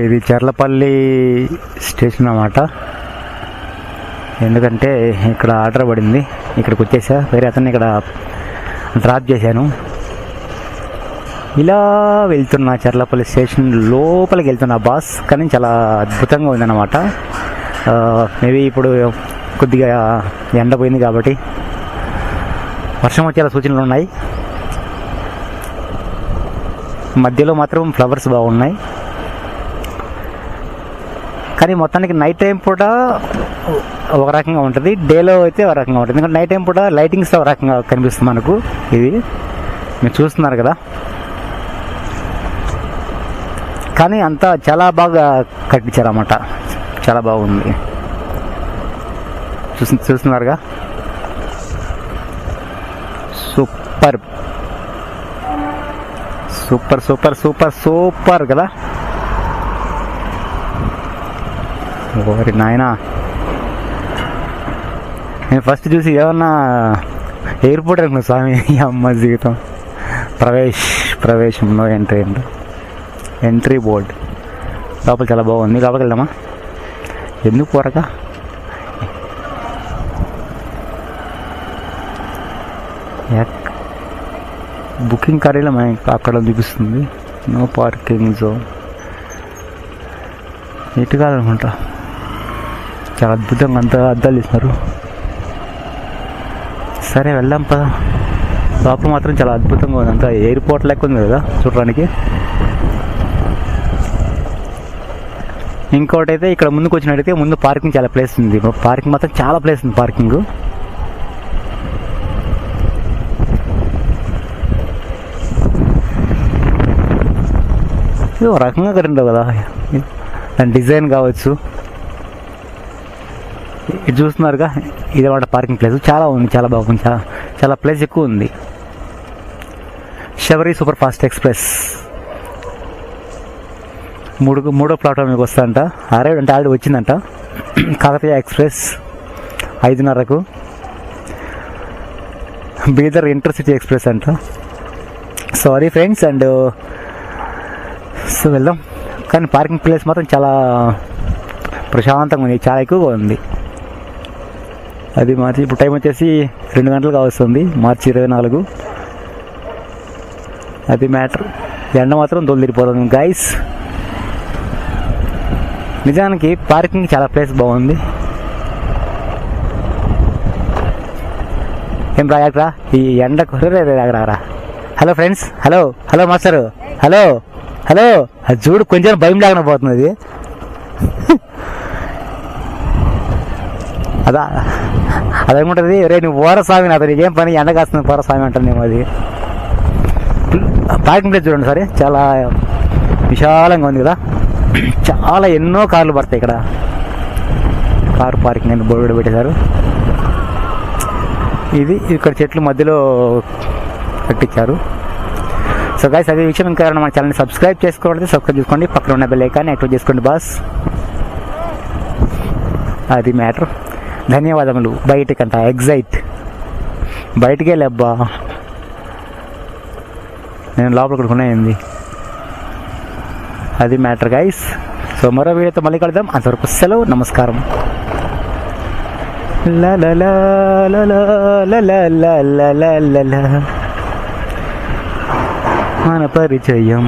ఇది చర్లపల్లి స్టేషన్ అన్నమాట. ఎందుకంటే ఇక్కడ ఆర్డర్ పడింది, ఇక్కడికి వచ్చేసా. వేరే అతన్ని ఇక్కడ డ్రాప్ చేశాను. ఇలా వెళ్తున్నా చర్లపల్లి స్టేషన్ లోపలికి వెళ్తున్నా బాస్. కానీ చాలా అద్భుతంగా ఉందన్నమాట. మేబీ ఇప్పుడు కొద్దిగా ఎండ పోయింది కాబట్టి వర్షం వచ్చేలా సూచనలు ఉన్నాయి. మధ్యలో మాత్రం ఫ్లవర్స్ బాగున్నాయి. కానీ మొత్తానికి నైట్ టైం పూట ఒక రకంగా ఉంటుంది, డేలో అయితే ఒక రకంగా ఉంటుంది. ఎందుకంటే నైట్ టైం పూట లైటింగ్స్ ఒక రకంగా కనిపిస్తుంది మనకు. ఇది మీరు చూస్తున్నారు కదా. కానీ అంతా చాలా బాగా కట్టించారన్నమాట, చాలా బాగుంది. చూస్తున్నారుగా, super super super super super కదా. ఓరి నాయనా, నేను ఫస్ట్ చూసి ఏమన్నా ఎయిర్పోర్ట్ అనుకున్నా స్వామి. అమ్మ జీవితం. ప్రవేశంలో ఎంట్రీ బోర్డ్ లోపల చాలా బాగుంది. లోపలికి వెళ్దామా? ఎందుకు పోరక? బుకింగ్ కార్యాలయం అక్కడ చూపిస్తుంది. No parking zone. ఎటు కాదనుకుంటా. చాలా అద్భుతంగా అంతా అద్దాలు ఇస్తున్నారు. సరే వెళ్దాం పదా. లోపల మాత్రం చాలా అద్భుతంగా ఉంది. అంతా ఎయిర్పోర్ట్ లెక్క ఉంది కదా చూడడానికి. ఇంకోటి అయితే ఇక్కడ ముందుకు వచ్చినట్టయితే ముందు పార్కింగ్ చాలా ప్లేస్ ఉంది. పార్కింగ్ మాత్రం చాలా ప్లేస్ ఉంది. పార్కింగ్ ఇది ఒక రకంగా కట్టిండవు కదా, దాని డిజైన్ కావచ్చు. ఇది చూస్తున్నారుగా, ఇది వాటి పార్కింగ్ ప్లేస్ చాలా ఉంది, చాలా బాగుంది. చాలా ప్లేస్ ఎక్కువ ఉంది. శబరి సూపర్ ఫాస్ట్ ఎక్స్ప్రెస్ మూడో ప్లాట్ఫామ్కి వస్తుందంట. అరైవ్ అంటే ఆల్రెడీ వచ్చిందంట. కాకతీయ ఎక్స్ప్రెస్ 5:30కు. బీదర్ ఇంటర్సిటీ ఎక్స్ప్రెస్ అంట. Sorry friends. అండ్ సో వెళ్దాం. కానీ పార్కింగ్ ప్లేస్ మాత్రం చాలా ప్రశాంతంగా ఉంది, చాలా ఎక్కువగా ఉంది. అది మార్చి ఇప్పుడు టైం వచ్చేసి 2 గంటలుగా వస్తుంది, మార్చి 24. అది మ్యాటర్. ఎండ మాత్రం తొలిరిపోతుంది గైస్. నిజానికి పార్కింగ్ చాలా ప్లేస్ బాగుంది. ఏం రాయకరా ఈ ఎండకు. రాగరా. Hello friends. Hello master. Hello అది చూడు, కొంచెం భయం లేకుండా పోతుంది అది. అదేముంటుంది, రే నువ్వు పోరస్వామి, అతను ఏం పని ఎండ కాస్తుంది పోరస్వామి అంటుంది ఏమో. అది పార్కింగ్ ప్లేస్ చూడండి సరే, చాలా విశాలంగా ఉంది కదా. చాలా ఎన్నో కార్లు పడతాయి ఇక్కడ. కారు పార్కింగ్ అని బోర్డు పెట్టేశారు. ఇది ఇక్కడ చెట్లు మధ్యలో కట్టించారు. సో గైస్, అదే విషయం. ఇంకా మన ఛానల్ని సబ్స్క్రైబ్ చేసుకోండి. పక్కన ఉన్న బెల్ ఐకాన్ యాక్టివేట్ చేసుకోండి బాస్. అది మ్యాటర్. ధన్యవాదములు. బయటకంట ఎగ్జైట్ బయటికే లేబ్బా, నేను లోపల కొడుకున్నాయింది. అది మ్యాటర్ గైస్. సో మరో వీడియోతో మళ్ళీ కలుద్దాం. అంతవరకు సెలవు, నమస్కారం. మన పరిచయం.